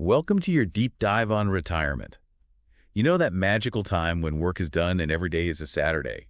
Welcome to your deep dive on retirement. You know that magical time when work is done and every day is a Saturday?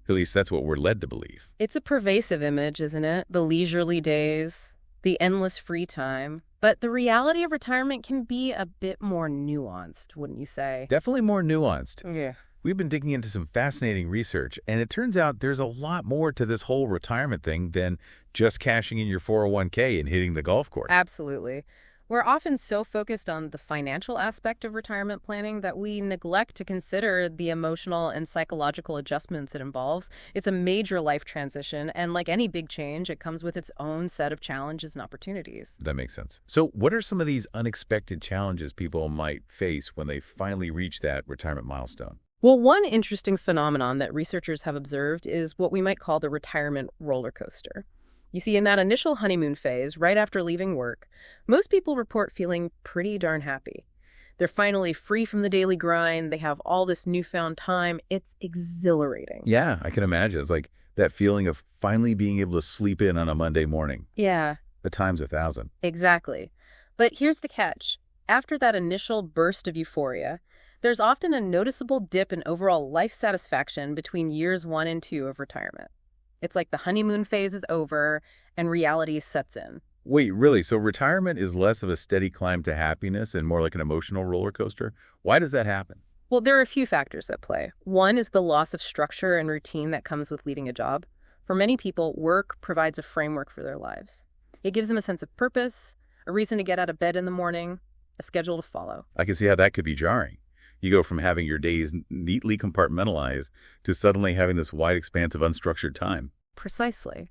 At least that's what we're led to believe. It's a pervasive image, isn't it? The leisurely days, the endless free time. But the reality of retirement can be a bit more nuanced, wouldn't you say? Definitely more nuanced. Yeah. We've been digging into some fascinating research, and it turns out there's a lot more to this whole retirement thing than just cashing in your 401k and hitting the golf course. Absolutely. We're often so focused on the financial aspect of retirement planning that we neglect to consider the emotional and psychological adjustments it involves. It's a major life transition, and like any big change, it comes with its own set of challenges and opportunities. That makes sense. So what are some of these unexpected challenges people might face when they finally reach that retirement milestone? Well, one interesting phenomenon that researchers have observed is what we might call the retirement roller coaster. You see, in that initial honeymoon phase, right after leaving work, most people report feeling pretty darn happy. They're finally free from the daily grind. They have all this newfound time. It's exhilarating. Yeah, I can imagine. It's like that feeling of finally being able to sleep in on a Monday morning. Yeah, But times 1,000. exactly. But here's the catch. After that initial burst of euphoria, there's often a noticeable dip in overall life satisfaction between years 1 and 2 of retirement. It's like the honeymoon phase is over and reality sets in. Wait, really? So retirement is less of a steady climb to happiness and more like an emotional roller coaster? Why does that happen? Well, there are a few factors at play. One is the loss of structure and routine that comes with leaving a job. For many people, work provides a framework for their lives. It gives them a sense of purpose, a reason to get out of bed in the morning, a schedule to follow. I can see how that could be jarring. You go from having your days neatly compartmentalized to suddenly having this wide expanse of unstructured time. Precisely.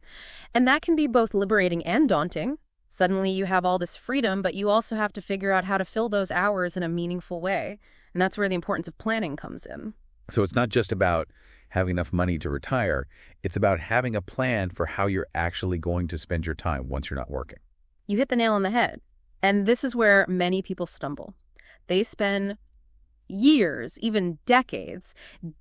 And that can be both liberating and daunting. Suddenly you have all this freedom, but you also have to figure out how to fill those hours in a meaningful way. And that's where the importance of planning comes in. So it's not just about having enough money to retire. It's about having a plan for how you're actually going to spend your time once you're not working. You hit the nail on the head. And this is where many people stumble. They spend years, even decades,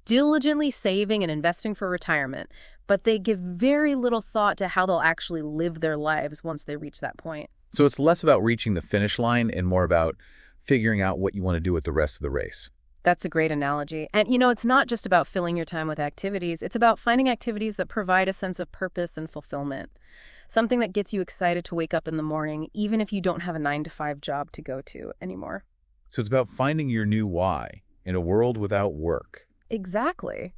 diligently saving and investing for retirement, but they give very little thought to how they'll actually live their lives once they reach that point. So it's less about reaching the finish line and more about figuring out what you want to do with the rest of the race. That's a great analogy. And it's not just about filling your time with activities. It's about finding activities that provide a sense of purpose and fulfillment. Something that gets you excited to wake up in the morning, even if you don't have a 9-to-5 job to go to anymore. So it's about finding your new why in a world without work. Exactly.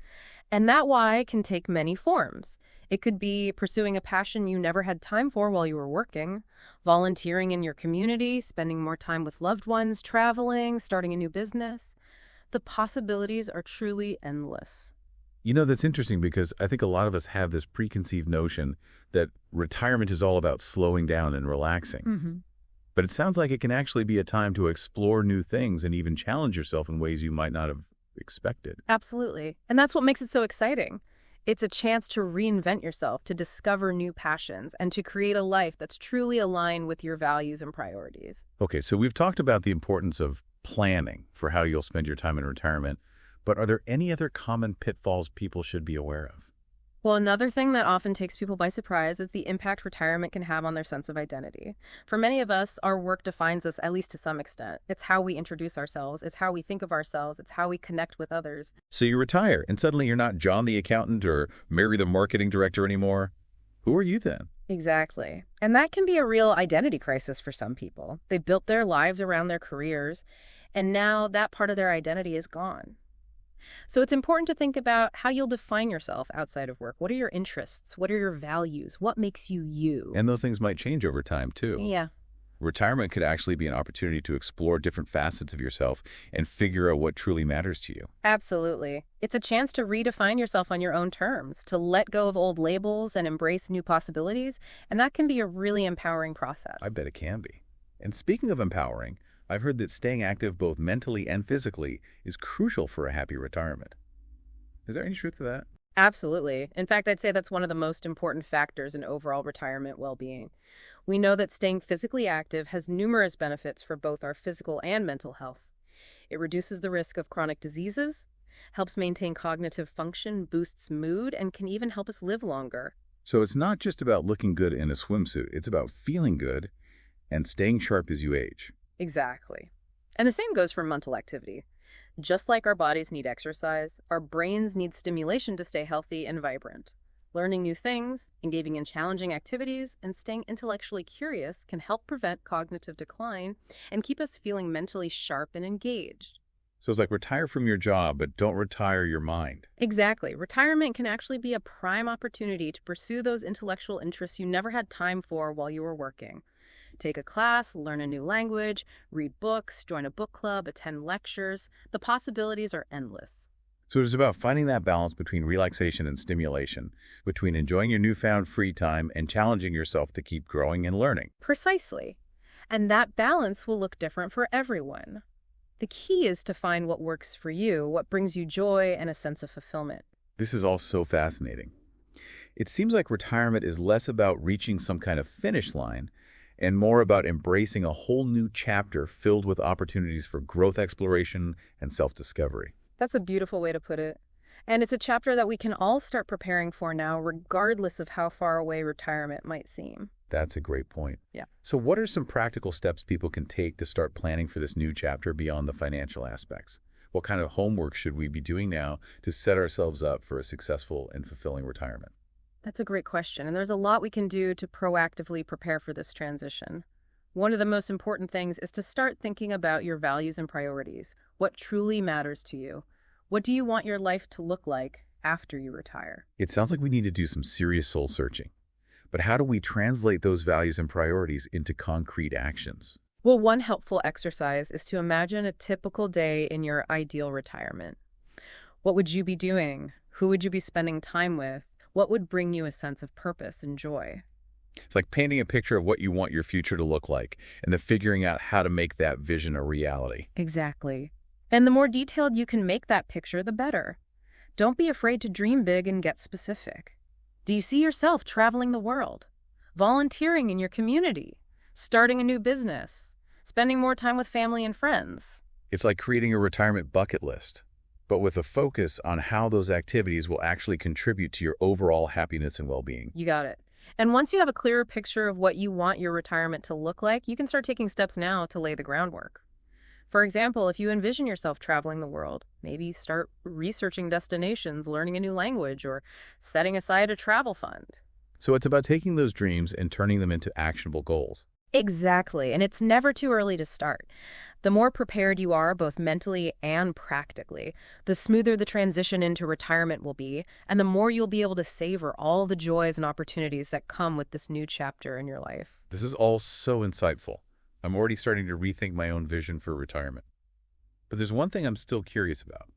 And that why can take many forms. It could be pursuing a passion you never had time for while you were working, volunteering in your community, spending more time with loved ones, traveling, starting a new business. The possibilities are truly endless. That's interesting because I think a lot of us have this preconceived notion that retirement is all about slowing down and relaxing. Mm-hmm. But it sounds like it can actually be a time to explore new things and even challenge yourself in ways you might not have expected. Absolutely. And that's what makes it so exciting. It's a chance to reinvent yourself, to discover new passions, and to create a life that's truly aligned with your values and priorities. Okay, so we've talked about the importance of planning for how you'll spend your time in retirement, but are there any other common pitfalls people should be aware of? Well, another thing that often takes people by surprise is the impact retirement can have on their sense of identity. For many of us, our work defines us, at least to some extent. It's how we introduce ourselves. It's how we think of ourselves. It's how we connect with others. So you retire, and suddenly you're not John the accountant or Mary the marketing director anymore. Who are you then? Exactly. And that can be a real identity crisis for some people. They built their lives around their careers, and now that part of their identity is gone. So it's important to think about how you'll define yourself outside of work. What are your interests? What are your values? What makes you you? And those things might change over time, too. Yeah. Retirement could actually be an opportunity to explore different facets of yourself and figure out what truly matters to you. Absolutely. It's a chance to redefine yourself on your own terms, to let go of old labels and embrace new possibilities, and that can be a really empowering process. I bet it can be. And speaking of empowering, I've heard that staying active both mentally and physically is crucial for a happy retirement. Is there any truth to that? Absolutely. In fact, I'd say that's one of the most important factors in overall retirement well-being. We know that staying physically active has numerous benefits for both our physical and mental health. It reduces the risk of chronic diseases, helps maintain cognitive function, boosts mood, and can even help us live longer. So it's not just about looking good in a swimsuit. It's about feeling good and staying sharp as you age. Exactly. And the same goes for mental activity. Just like our bodies need exercise, our brains need stimulation to stay healthy and vibrant. Learning new things, engaging in challenging activities, and staying intellectually curious can help prevent cognitive decline and keep us feeling mentally sharp and engaged. So it's like retire from your job, but don't retire your mind. Exactly. Retirement can actually be a prime opportunity to pursue those intellectual interests you never had time for while you were working. Take a class, learn a new language, read books, join a book club, attend lectures. The possibilities are endless. So it's about finding that balance between relaxation and stimulation, between enjoying your newfound free time and challenging yourself to keep growing and learning. Precisely. And that balance will look different for everyone. The key is to find what works for you, what brings you joy and a sense of fulfillment. This is all so fascinating. It seems like retirement is less about reaching some kind of finish line and more about embracing a whole new chapter filled with opportunities for growth exploration and self-discovery. That's a beautiful way to put it. And it's a chapter that we can all start preparing for now, regardless of how far away retirement might seem. That's a great point. Yeah. So what are some practical steps people can take to start planning for this new chapter beyond the financial aspects? What kind of homework should we be doing now to set ourselves up for a successful and fulfilling retirement? That's a great question, and there's a lot we can do to proactively prepare for this transition. One of the most important things is to start thinking about your values and priorities. What truly matters to you? What do you want your life to look like after you retire? It sounds like we need to do some serious soul searching. But how do we translate those values and priorities into concrete actions? Well, one helpful exercise is to imagine a typical day in your ideal retirement. What would you be doing? Who would you be spending time with? What would bring you a sense of purpose and joy? It's like painting a picture of what you want your future to look like and then figuring out how to make that vision a reality. Exactly. And the more detailed you can make that picture, the better. Don't be afraid to dream big and get specific. Do you see yourself traveling the world, volunteering in your community, starting a new business, spending more time with family and friends? It's like creating a retirement bucket list, but with a focus on how those activities will actually contribute to your overall happiness and well-being. You got it. And once you have a clearer picture of what you want your retirement to look like, you can start taking steps now to lay the groundwork. For example, if you envision yourself traveling the world, maybe start researching destinations, learning a new language, or setting aside a travel fund. So it's about taking those dreams and turning them into actionable goals. Exactly, and it's never too early to start. The more prepared you are, both mentally and practically, the smoother the transition into retirement will be, and the more you'll be able to savor all the joys and opportunities that come with this new chapter in your life. This is all so insightful. I'm already starting to rethink my own vision for retirement. But there's one thing I'm still curious about.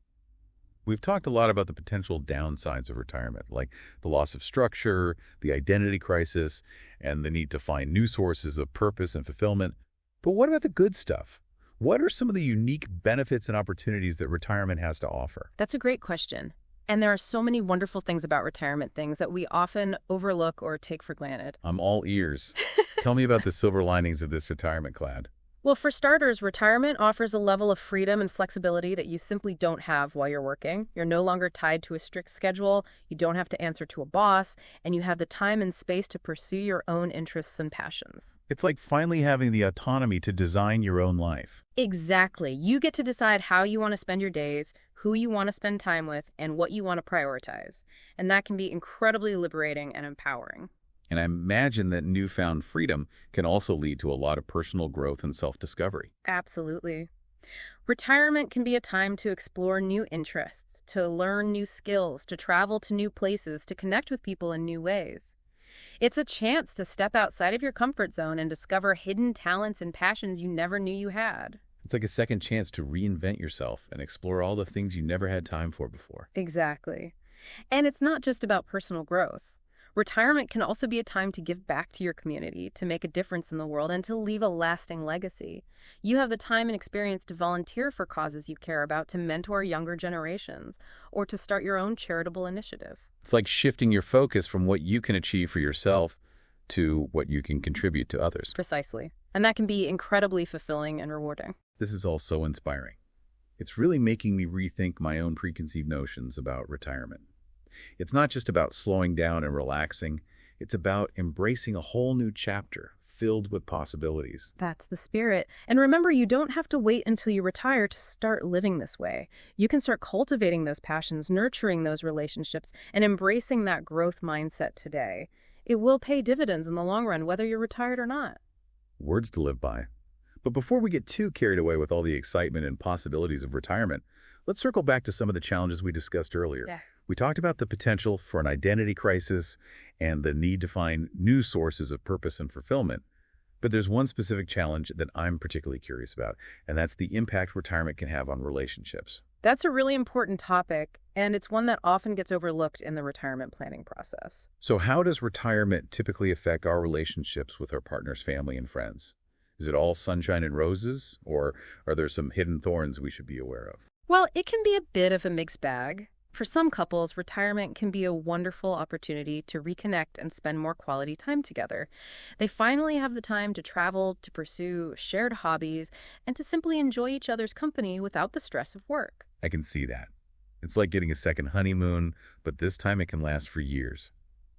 We've talked a lot about the potential downsides of retirement, like the loss of structure, the identity crisis, and the need to find new sources of purpose and fulfillment. But what about the good stuff? What are some of the unique benefits and opportunities that retirement has to offer? That's a great question. And there are so many wonderful things about retirement, things that we often overlook or take for granted. I'm all ears. Tell me about the silver linings of this retirement cloud. Well, for starters, retirement offers a level of freedom and flexibility that you simply don't have while you're working. You're no longer tied to a strict schedule, you don't have to answer to a boss, and you have the time and space to pursue your own interests and passions. It's like finally having the autonomy to design your own life. Exactly. You get to decide how you want to spend your days, who you want to spend time with, and what you want to prioritize. And that can be incredibly liberating and empowering. And I imagine that newfound freedom can also lead to a lot of personal growth and self-discovery. Absolutely. Retirement can be a time to explore new interests, to learn new skills, to travel to new places, to connect with people in new ways. It's a chance to step outside of your comfort zone and discover hidden talents and passions you never knew you had. It's like a second chance to reinvent yourself and explore all the things you never had time for before. Exactly. And it's not just about personal growth. Retirement can also be a time to give back to your community, to make a difference in the world, and to leave a lasting legacy. You have the time and experience to volunteer for causes you care about, to mentor younger generations, or to start your own charitable initiative. It's like shifting your focus from what you can achieve for yourself to what you can contribute to others. Precisely. And that can be incredibly fulfilling and rewarding. This is all so inspiring. It's really making me rethink my own preconceived notions about retirement. It's not just about slowing down and relaxing. It's about embracing a whole new chapter filled with possibilities. That's the spirit. And remember, you don't have to wait until you retire to start living this way. You can start cultivating those passions, nurturing those relationships, and embracing that growth mindset today. It will pay dividends in the long run, whether you're retired or not. Words to live by. But before we get too carried away with all the excitement and possibilities of retirement, let's circle back to some of the challenges we discussed earlier. Yeah. We talked about the potential for an identity crisis and the need to find new sources of purpose and fulfillment. But there's one specific challenge that I'm particularly curious about, and that's the impact retirement can have on relationships. That's a really important topic, and it's one that often gets overlooked in the retirement planning process. So how does retirement typically affect our relationships with our partner's family and friends? Is it all sunshine and roses, or are there some hidden thorns we should be aware of? Well, it can be a bit of a mixed bag. For some couples, retirement can be a wonderful opportunity to reconnect and spend more quality time together. They finally have the time to travel, to pursue shared hobbies, and to simply enjoy each other's company without the stress of work. I can see that. It's like getting a second honeymoon, but this time it can last for years.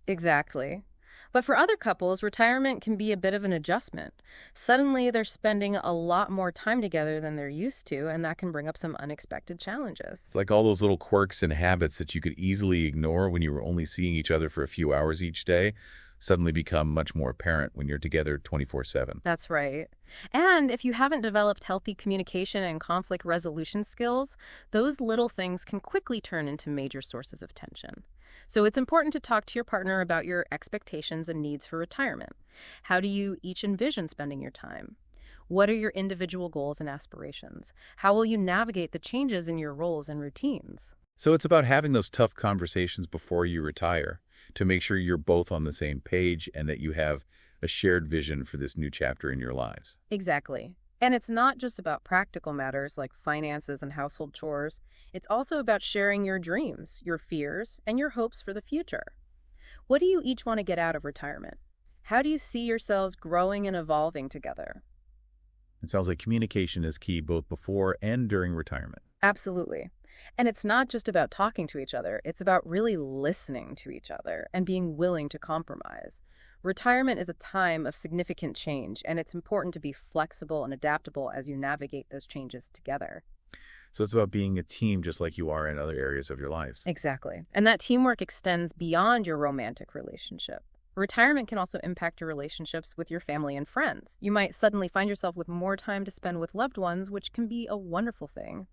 Exactly. But for other couples, retirement can be a bit of an adjustment. Suddenly, they're spending a lot more time together than they're used to, and that can bring up some unexpected challenges. It's like all those little quirks and habits that you could easily ignore when you were only seeing each other for a few hours each day suddenly become much more apparent when you're together 24/7. That's right. And if you haven't developed healthy communication and conflict resolution skills, those little things can quickly turn into major sources of tension. So it's important to talk to your partner about your expectations and needs for retirement. How do you each envision spending your time? What are your individual goals and aspirations? How will you navigate the changes in your roles and routines? So it's about having those tough conversations before you retire to make sure you're both on the same page and that you have a shared vision for this new chapter in your lives. Exactly. And it's not just about practical matters like finances and household chores. It's also about sharing your dreams, your fears, and your hopes for the future. What do you each want to get out of retirement? How do you see yourselves growing and evolving together? It sounds like communication is key both before and during retirement. Absolutely. And it's not just about talking to each other. It's about really listening to each other and being willing to compromise. Retirement is a time of significant change, and it's important to be flexible and adaptable as you navigate those changes together. So it's about being a team just like you are in other areas of your lives. Exactly. And that teamwork extends beyond your romantic relationship. Retirement can also impact your relationships with your family and friends. You might suddenly find yourself with more time to spend with loved ones, which can be a wonderful thing.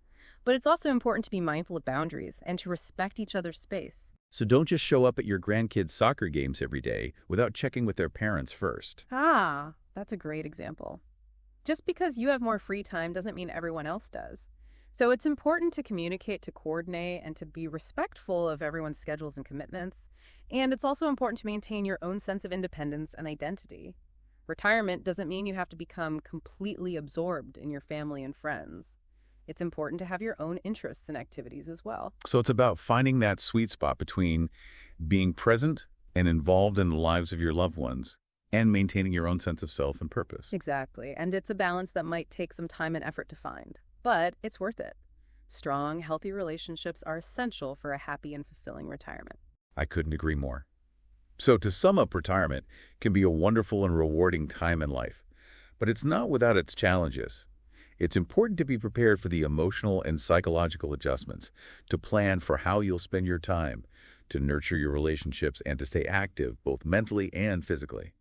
But it's also important to be mindful of boundaries and to respect each other's space. So don't just show up at your grandkids' soccer games every day without checking with their parents first. Ah, that's a great example. Just because you have more free time doesn't mean everyone else does. So it's important to communicate, to coordinate, and to be respectful of everyone's schedules and commitments. And it's also important to maintain your own sense of independence and identity. Retirement doesn't mean you have to become completely absorbed in your family and friends. It's important to have your own interests and activities as well. So it's about finding that sweet spot between being present and involved in the lives of your loved ones and maintaining your own sense of self and purpose. Exactly. And it's a balance that might take some time and effort to find, but it's worth it. Strong, healthy relationships are essential for a happy and fulfilling retirement. I couldn't agree more. So to sum up, retirement can be a wonderful and rewarding time in life, but it's not without its challenges. It's important to be prepared for the emotional and psychological adjustments, to plan for how you'll spend your time, to nurture your relationships, and to stay active both mentally and physically.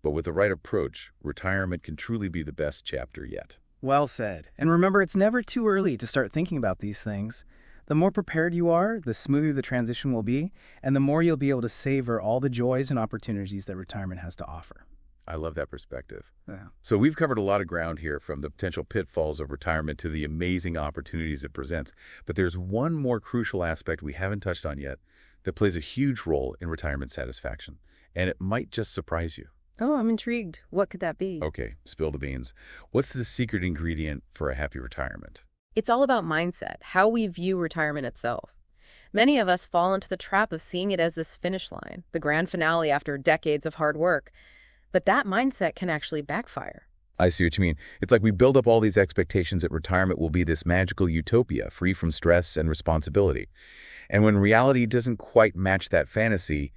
But with the right approach, retirement can truly be the best chapter yet. Well said. And remember, it's never too early to start thinking about these things. The more prepared you are, the smoother the transition will be, and the more you'll be able to savor all the joys and opportunities that retirement has to offer. I love that perspective. Yeah. So we've covered a lot of ground here, from the potential pitfalls of retirement to the amazing opportunities it presents. But there's one more crucial aspect we haven't touched on yet that plays a huge role in retirement satisfaction, and it might just surprise you. Oh, I'm intrigued. What could that be? Okay, spill the beans. What's the secret ingredient for a happy retirement? It's all about mindset, how we view retirement itself. Many of us fall into the trap of seeing it as this finish line, the grand finale after decades of hard work. But that mindset can actually backfire. I see what you mean. It's like we build up all these expectations that retirement will be this magical utopia, free from stress and responsibility. And when reality doesn't quite match that fantasy,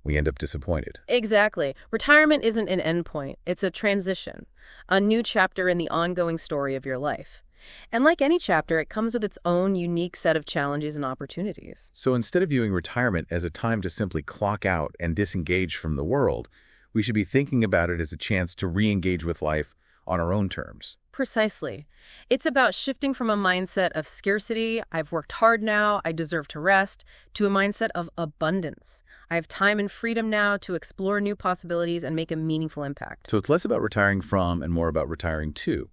We end up disappointed. Exactly. Retirement isn't an endpoint. It's a transition, a new chapter in the ongoing story of your life. And like any chapter, it comes with its own unique set of challenges and opportunities. So instead of viewing retirement as a time to simply clock out and disengage from the world, we should be thinking about it as a chance to re-engage with life on our own terms. Precisely. It's about shifting from a mindset of scarcity, I've worked hard now, I deserve to rest, to a mindset of abundance. I have time and freedom now to explore new possibilities and make a meaningful impact. So it's less about retiring from and more about retiring to.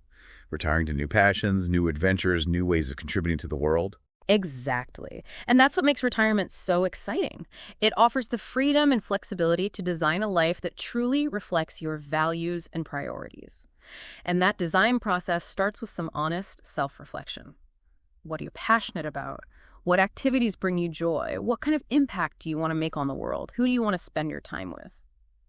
Retiring to new passions, new adventures, new ways of contributing to the world. Exactly. And that's what makes retirement so exciting. It offers the freedom and flexibility to design a life that truly reflects your values and priorities. And that design process starts with some honest self-reflection. What are you passionate about? What activities bring you joy? What kind of impact do you want to make on the world? Who do you want to spend your time with?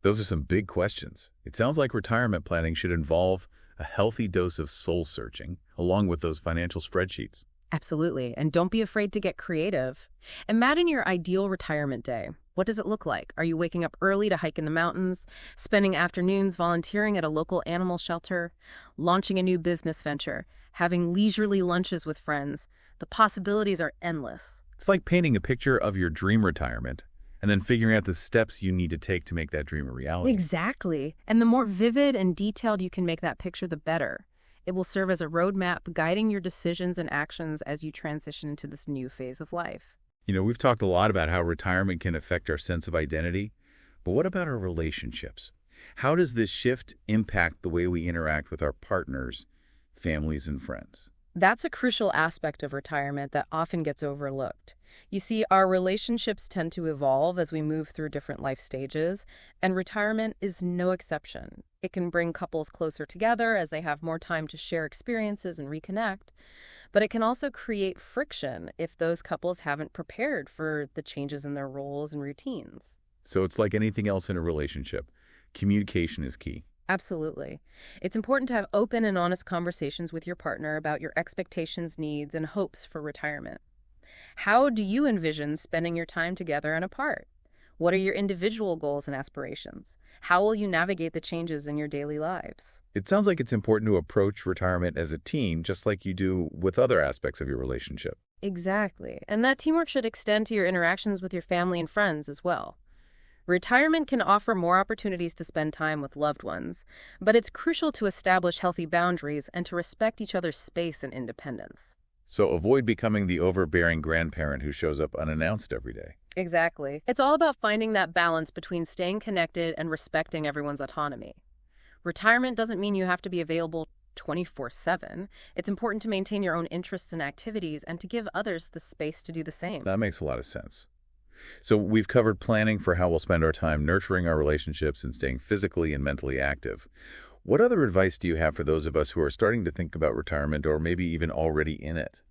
Those are some big questions. It sounds like retirement planning should involve a healthy dose of soul searching, along with those financial spreadsheets. Absolutely. And don't be afraid to get creative. Imagine your ideal retirement day. What does it look like? Are you waking up early to hike in the mountains, spending afternoons volunteering at a local animal shelter, launching a new business venture, having leisurely lunches with friends? The possibilities are endless. It's like painting a picture of your dream retirement and then figuring out the steps you need to take to make that dream a reality. Exactly. And the more vivid and detailed you can make that picture, the better. It will serve as a roadmap guiding your decisions and actions as you transition into this new phase of life. You know, we've talked a lot about how retirement can affect our sense of identity, but what about our relationships? How does this shift impact the way we interact with our partners, families, and friends? That's a crucial aspect of retirement that often gets overlooked. You see, our relationships tend to evolve as we move through different life stages, and retirement is no exception. It can bring couples closer together as they have more time to share experiences and reconnect, but it can also create friction if those couples haven't prepared for the changes in their roles and routines. So it's like anything else in a relationship. Communication is key. Absolutely. It's important to have open and honest conversations with your partner about your expectations, needs, and hopes for retirement. How do you envision spending your time together and apart? What are your individual goals and aspirations? How will you navigate the changes in your daily lives? It sounds like it's important to approach retirement as a team, just like you do with other aspects of your relationship. Exactly. And that teamwork should extend to your interactions with your family and friends as well. Retirement can offer more opportunities to spend time with loved ones, but it's crucial to establish healthy boundaries and to respect each other's space and independence. So avoid becoming the overbearing grandparent who shows up unannounced every day. Exactly. It's all about finding that balance between staying connected and respecting everyone's autonomy. Retirement doesn't mean you have to be available 24/7. It's important to maintain your own interests and activities and to give others the space to do the same. That makes a lot of sense. So we've covered planning for how we'll spend our time nurturing our relationships and staying physically and mentally active. What other advice do you have for those of us who are starting to think about retirement or maybe even already in it?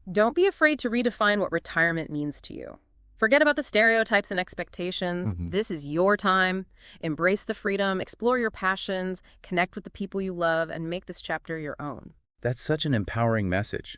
Don't be afraid to redefine what retirement means to you. Forget about the stereotypes and expectations. This is your time. Embrace the freedom, explore your passions, connect with the people you love, and make this chapter your own. That's such an empowering message.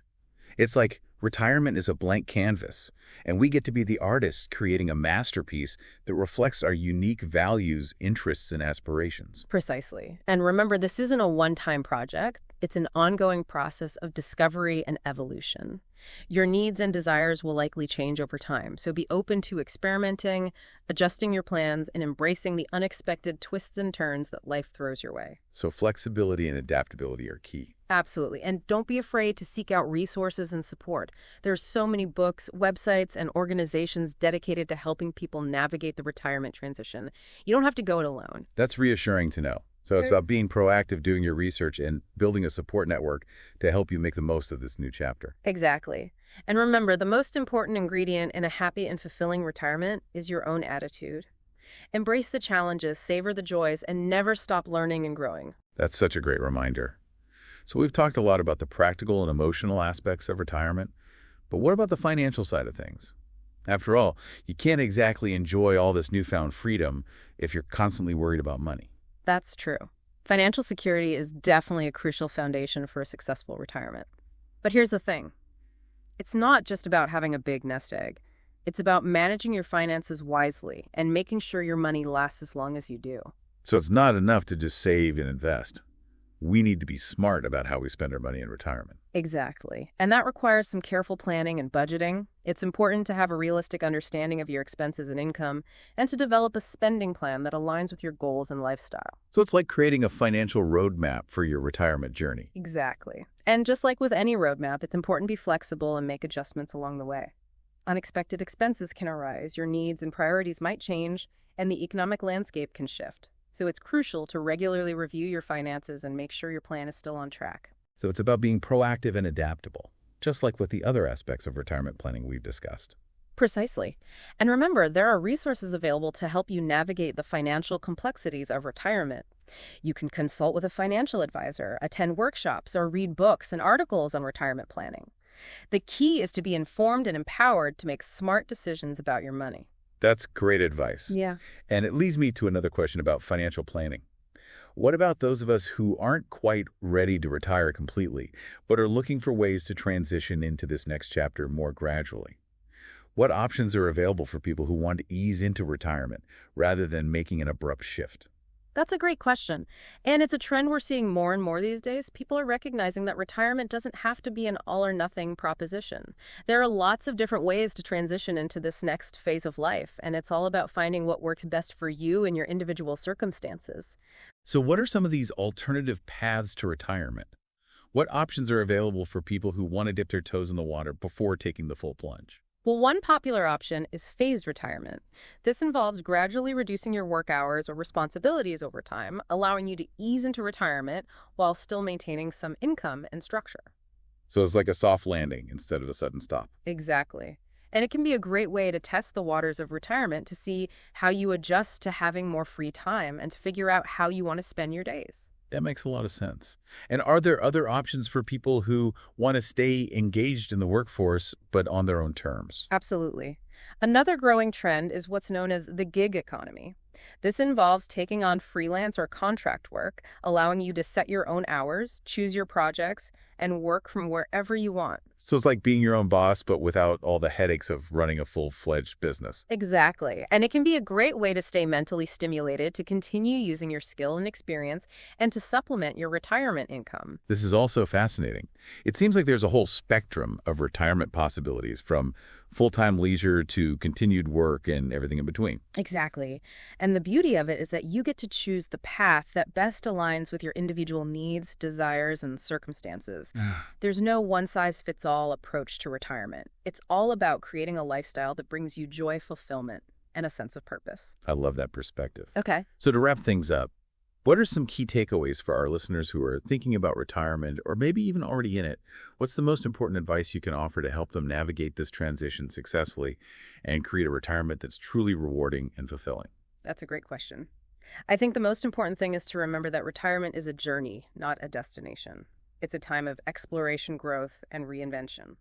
It's like retirement is a blank canvas, and we get to be the artists creating a masterpiece that reflects our unique values, interests, and aspirations. Precisely. And remember, this isn't a one-time project. It's an ongoing process of discovery and evolution. Your needs and desires will likely change over time, so be open to experimenting, adjusting your plans, and embracing the unexpected twists and turns that life throws your way. So flexibility and adaptability are key. Absolutely. And don't be afraid to seek out resources and support. There's so many books, websites, and organizations dedicated to helping people navigate the retirement transition. You don't have to go it alone. That's reassuring to know. So it's about being proactive, doing your research, and building a support network to help you make the most of this new chapter. Exactly. And remember, the most important ingredient in a happy and fulfilling retirement is your own attitude. Embrace the challenges, savor the joys, and never stop learning and growing. That's such a great reminder. So we've talked a lot about the practical and emotional aspects of retirement, but what about the financial side of things? After all, you can't exactly enjoy all this newfound freedom if you're constantly worried about money. That's true. Financial security is definitely a crucial foundation for a successful retirement. But here's the thing. It's not just about having a big nest egg. It's about managing your finances wisely and making sure your money lasts as long as you do. So it's not enough to just save and invest. We need to be smart about how we spend our money in retirement. Exactly. And that requires some careful planning and budgeting. It's important to have a realistic understanding of your expenses and income and to develop a spending plan that aligns with your goals and lifestyle. So it's like creating a financial roadmap for your retirement journey. Exactly. And just like with any roadmap, it's important to be flexible and make adjustments along the way. Unexpected expenses can arise, your needs and priorities might change, and the economic landscape can shift. So it's crucial to regularly review your finances and make sure your plan is still on track. So it's about being proactive and adaptable, just like with the other aspects of retirement planning we've discussed. Precisely. And remember, there are resources available to help you navigate the financial complexities of retirement. You can consult with a financial advisor, attend workshops, or read books and articles on retirement planning. The key is to be informed and empowered to make smart decisions about your money. That's great advice. Yeah. And it leads me to another question about financial planning. What about those of us who aren't quite ready to retire completely, but are looking for ways to transition into this next chapter more gradually? What options are available for people who want to ease into retirement rather than making an abrupt shift? That's a great question. And it's a trend we're seeing more and more these days. People are recognizing that retirement doesn't have to be an all or nothing proposition. There are lots of different ways to transition into this next phase of life, and it's all about finding what works best for you and your individual circumstances. So what are some of these alternative paths to retirement? What options are available for people who want to dip their toes in the water before taking the full plunge? Well, one popular option is phased retirement. This involves gradually reducing your work hours or responsibilities over time, allowing you to ease into retirement while still maintaining some income and structure. So it's like a soft landing instead of a sudden stop. Exactly. And it can be a great way to test the waters of retirement to see how you adjust to having more free time and to figure out how you want to spend your days. That makes a lot of sense. And are there other options for people who want to stay engaged in the workforce, but on their own terms? Absolutely. Another growing trend is what's known as the gig economy. This involves taking on freelance or contract work, allowing you to set your own hours, choose your projects, and work from wherever you want. So it's like being your own boss, but without all the headaches of running a full-fledged business. Exactly. And it can be a great way to stay mentally stimulated, to continue using your skill and experience, and to supplement your retirement income. This is also fascinating. It seems like there's a whole spectrum of retirement possibilities, from full-time leisure to continued work and everything in between. Exactly. And the beauty of it is that you get to choose the path that best aligns with your individual needs, desires, and circumstances. There's no one-size-fits-all approach to retirement. It's all about creating a lifestyle that brings you joy, fulfillment, and a sense of purpose. I love that perspective. Okay. So to wrap things up, what are some key takeaways for our listeners who are thinking about retirement or maybe even already in it? What's the most important advice you can offer to help them navigate this transition successfully and create a retirement that's truly rewarding and fulfilling? That's a great question. I think the most important thing is to remember that retirement is a journey, not a destination. It's a time of exploration, growth, and reinvention.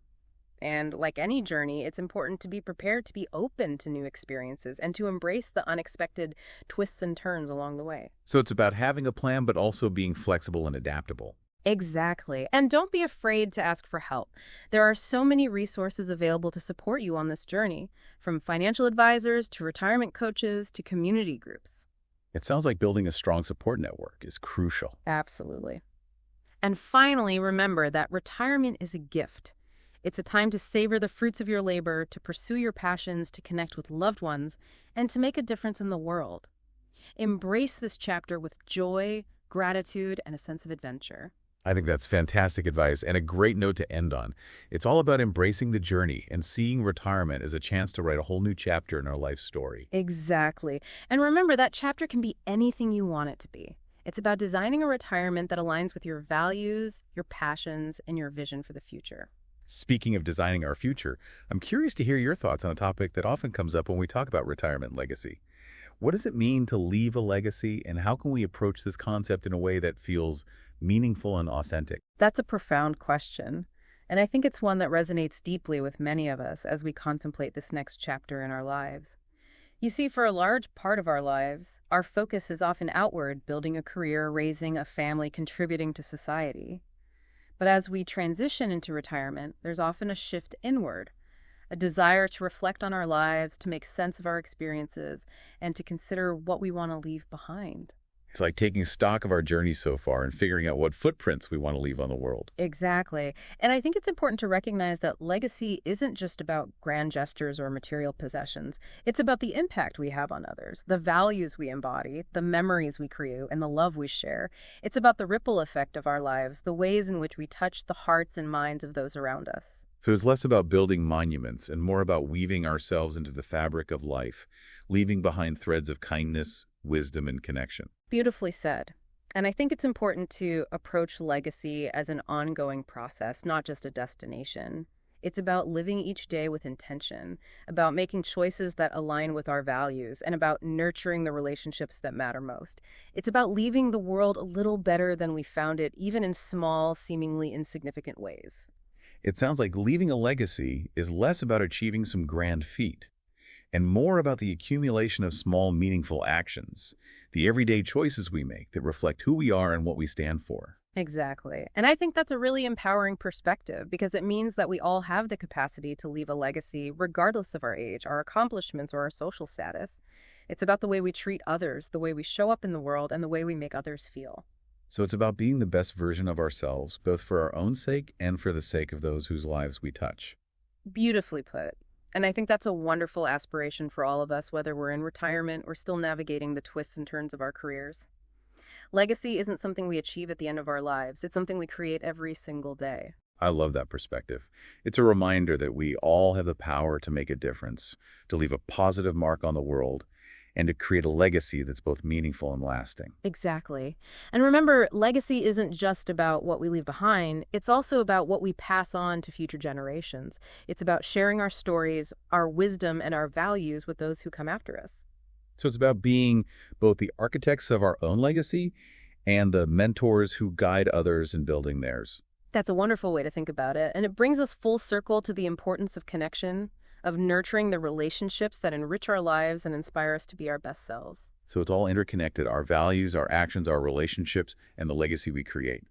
And like any journey, it's important to be prepared to be open to new experiences and to embrace the unexpected twists and turns along the way. So it's about having a plan, but also being flexible and adaptable. Exactly. And don't be afraid to ask for help. There are so many resources available to support you on this journey, from financial advisors to retirement coaches to community groups. It sounds like building a strong support network is crucial. Absolutely. And finally, remember that retirement is a gift. It's a time to savor the fruits of your labor, to pursue your passions, to connect with loved ones, and to make a difference in the world. Embrace this chapter with joy, gratitude, and a sense of adventure. I think that's fantastic advice and a great note to end on. It's all about embracing the journey and seeing retirement as a chance to write a whole new chapter in our life story. Exactly. And remember, that chapter can be anything you want it to be. It's about designing a retirement that aligns with your values, your passions, and your vision for the future. Speaking of designing our future, I'm curious to hear your thoughts on a topic that often comes up when we talk about retirement legacy. What does it mean to leave a legacy, and how can we approach this concept in a way that feels meaningful and authentic? That's a profound question, and I think it's one that resonates deeply with many of us as we contemplate this next chapter in our lives. You see, for a large part of our lives, our focus is often outward, building a career, raising a family, contributing to society. But as we transition into retirement, there's often a shift inward. a desire to reflect on our lives, to make sense of our experiences, and to consider what we want to leave behind. It's like taking stock of our journey so far and figuring out what footprints we want to leave on the world. Exactly. And I think it's important to recognize that legacy isn't just about grand gestures or material possessions. It's about the impact we have on others, the values we embody, the memories we create, and the love we share. It's about the ripple effect of our lives, the ways in which we touch the hearts and minds of those around us. So it's less about building monuments and more about weaving ourselves into the fabric of life, leaving behind threads of kindness, wisdom, and connection. Beautifully said. And I think it's important to approach legacy as an ongoing process, not just a destination. It's about living each day with intention, about making choices that align with our values, and about nurturing the relationships that matter most. It's about leaving the world a little better than we found it, even in small, seemingly insignificant ways. It sounds like leaving a legacy is less about achieving some grand feat and more about the accumulation of small, meaningful actions, the everyday choices we make that reflect who we are and what we stand for. Exactly. And I think that's a really empowering perspective because it means that we all have the capacity to leave a legacy regardless of our age, our accomplishments, or our social status. It's about the way we treat others, the way we show up in the world, and the way we make others feel. So it's about being the best version of ourselves, both for our own sake and for the sake of those whose lives we touch. Beautifully put. And I think that's a wonderful aspiration for all of us, whether we're in retirement or still navigating the twists and turns of our careers. Legacy isn't something we achieve at the end of our lives. It's something we create every single day. I love that perspective. It's a reminder that we all have the power to make a difference, to leave a positive mark on the world, and to create a legacy that's both meaningful and lasting. Exactly. And remember, legacy isn't just about what we leave behind. It's also about what we pass on to future generations. It's about sharing our stories, our wisdom, and our values with those who come after us. So it's about being both the architects of our own legacy and the mentors who guide others in building theirs. That's a wonderful way to think about it. And it brings us full circle to the importance of connection, of nurturing the relationships that enrich our lives and inspire us to be our best selves. So it's all interconnected, our values, our actions, our relationships, and the legacy we create.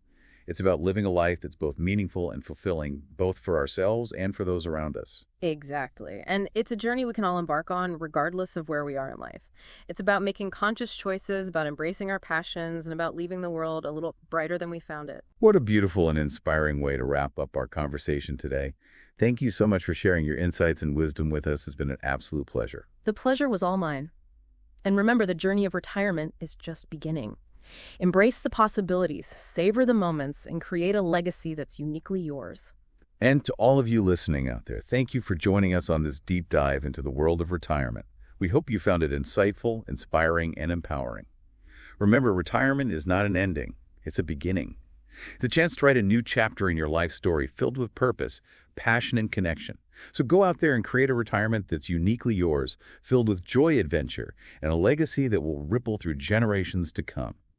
It's about living a life that's both meaningful and fulfilling, both for ourselves and for those around us. Exactly. And it's a journey we can all embark on regardless of where we are in life. It's about making conscious choices, about embracing our passions, and about leaving the world a little brighter than we found it. What a beautiful and inspiring way to wrap up our conversation today. Thank you so much for sharing your insights and wisdom with us. It's been an absolute pleasure. The pleasure was all mine. And remember, the journey of retirement is just beginning. Embrace the possibilities, savor the moments, and create a legacy that's uniquely yours. And to all of you listening out there, thank you for joining us on this deep dive into the world of retirement. We hope you found it insightful, inspiring, and empowering. Remember, retirement is not an ending. It's a beginning. It's a chance to write a new chapter in your life story filled with purpose, passion, and connection. So go out there and create a retirement that's uniquely yours, filled with joy, adventure, and a legacy that will ripple through generations to come.